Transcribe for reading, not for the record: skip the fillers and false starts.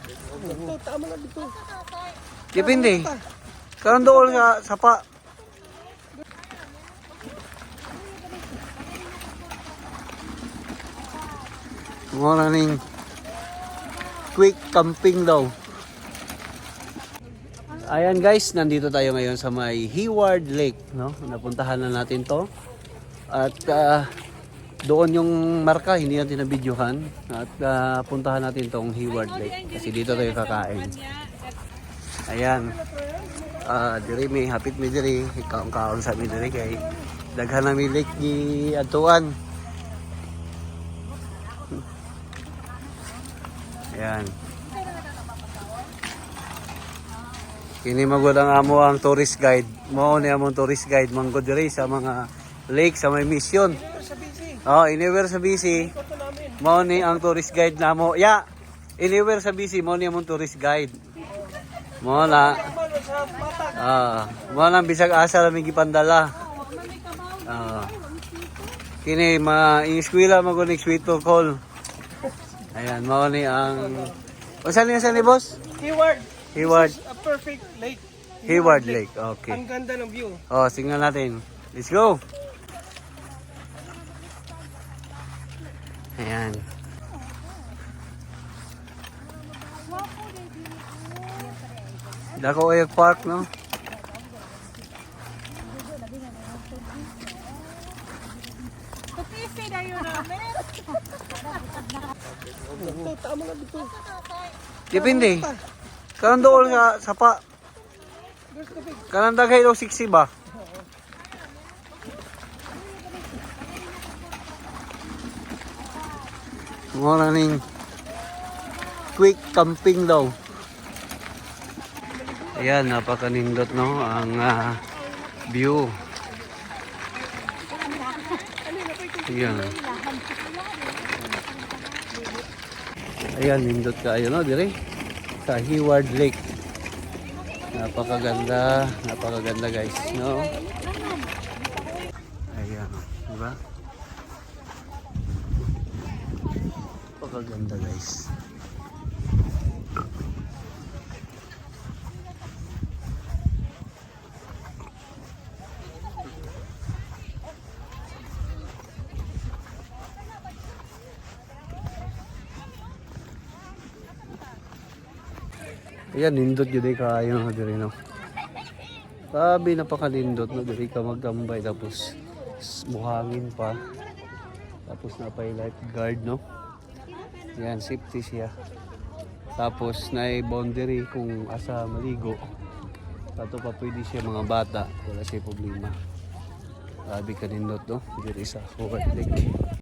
Ito, tama na dito. Depende. Karon dool sa sapa. Morning. Quick camping daw. Ayan guys, nandito tayo ngayon sa may Hayward Lake, no? Napuntahan na natin 'to. At doon yung marka, hindi natin na-videohan. At puntahan natin tong Hayward Lake kasi dito tayo kakain. Ayan. Diri may hapit mi diri, ikaw sa mi diri kay daghan na mi lake gi atuan. Ayan. Kini magud ang amo ang tourist guide. Mao ni among tourist guide manggo diri sa mga lake sa may mission. Oh, anywhere sa BC. Mao ni ang tourist guide namo. Ya. Anywhere sa BC mao ni among tourist guide. Mao na. Mao na bisag asa mi gipandala. Kini ma-eskwela magud ni Sweet Call. Ayan, mao ni ang saan ni boss? Hayward. A perfect lake. Hayward Lake. Okay. Ang ganda ng view. Oh, tingnan natin. Let's go. Ayan. Dako Air Park, no? Ito, tama na dito. Depende. Karon dool sa sapa. Kanang daghay daw 60 ba? Morning. Quick camping daw. Ayan, napakanindot no ang view. Ayan. Ayan, nindot kayo no dire sa Hayward Lake. Napakaganda guys, no? Ayan, di ba? Napakaganda guys. Ayan, nindot yun kayo na diri no. Sabi napakalindot no diri ka magkambay tapos buhangin pa. Tapos napay lifeguard no. Yan, safety siya. Tapos na boundary kung asa maligo. Tato pa pwede siya mga bata, wala siya problema. Sabi ka nindot no diri sa Hayward Lake.